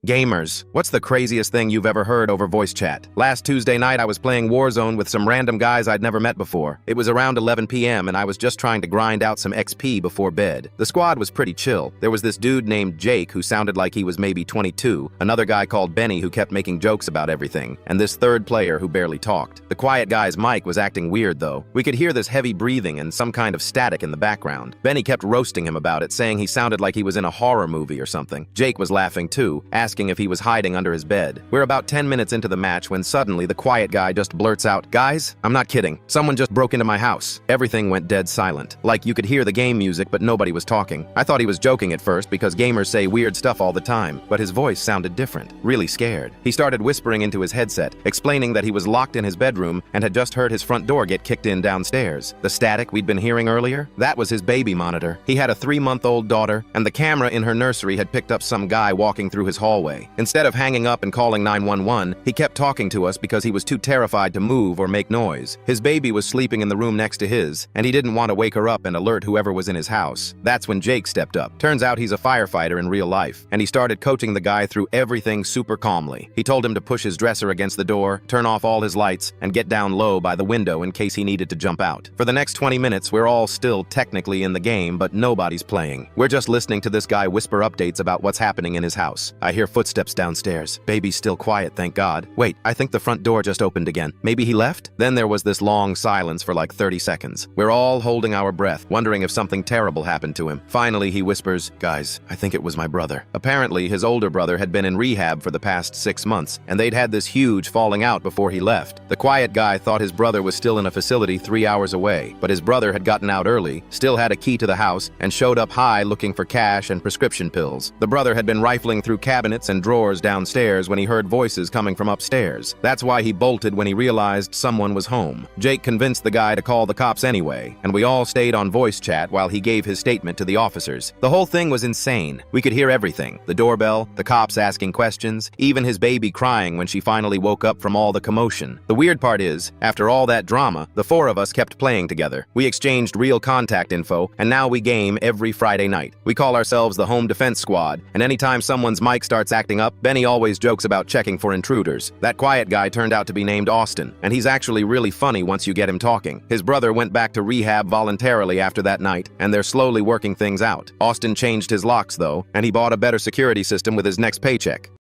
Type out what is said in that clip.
Gamers, what's the craziest thing you've ever heard over voice chat? Last Tuesday night, I was playing Warzone with some random guys I'd never met before. It was around 11 p.m. and I was just trying to grind out some XP before bed. The squad was pretty chill. There was this dude named Jake who sounded like he was maybe 22, another guy called Benny who kept making jokes about everything, and this third player who barely talked. The quiet guy's mic was acting weird though. We could hear this heavy breathing and some kind of static in the background. Benny kept roasting him about it, saying he sounded like he was in a horror movie or something. Jake was laughing too, asking if he was hiding under his bed. We're about 10 minutes into the match when suddenly the quiet guy just blurts out, "Guys, I'm not kidding. Someone just broke into my house." Everything went dead silent. Like you could hear the game music, but nobody was talking. I thought he was joking at first because gamers say weird stuff all the time, but his voice sounded different, really scared. He started whispering into his headset, explaining that he was locked in his bedroom and had just heard his front door get kicked in downstairs. The static we'd been hearing earlier? That was his baby monitor. He had a 3-month-old daughter, and the camera in her nursery had picked up some guy walking through his hallway. Instead of hanging up and calling 911, he kept talking to us because he was too terrified to move or make noise. His baby was sleeping in the room next to his, and he didn't want to wake her up and alert whoever was in his house. That's when Jake stepped up. Turns out he's a firefighter in real life, and he started coaching the guy through everything super calmly. He told him to push his dresser against the door, turn off all his lights, and get down low by the window in case he needed to jump out. For the next 20 minutes, we're all still technically in the game, but nobody's playing. We're just listening to this guy whisper updates about what's happening in his house. I hear footsteps downstairs. Baby's still quiet, thank God. Wait, I think the front door just opened again. Maybe he left? Then there was this long silence for like 30 seconds. We're all holding our breath, wondering if something terrible happened to him. Finally, he whispers, "Guys, I think it was my brother." Apparently, his older brother had been in rehab for the past 6 months, and they'd had this huge falling out before he left. The quiet guy thought his brother was still in a facility 3 hours away, but his brother had gotten out early, still had a key to the house, and showed up high looking for cash and prescription pills. The brother had been rifling through cabinets and drawers downstairs when he heard voices coming from upstairs. That's why he bolted when he realized someone was home. Jake convinced the guy to call the cops anyway, and we all stayed on voice chat while he gave his statement to the officers. The whole thing was insane. We could hear everything. The doorbell, the cops asking questions, even his baby crying when she finally woke up from all the commotion. The weird part is, after all that drama, the 4 of us kept playing together. We exchanged real contact info, and now we game every Friday night. We call ourselves the Home Defense Squad, and anytime someone's mic starts acting up, Benny always jokes about checking for intruders. That quiet guy turned out to be named Austin, and he's actually really funny once you get him talking. His brother went back to rehab voluntarily after that night, and they're slowly working things out. Austin changed his locks though, and he bought a better security system with his next paycheck.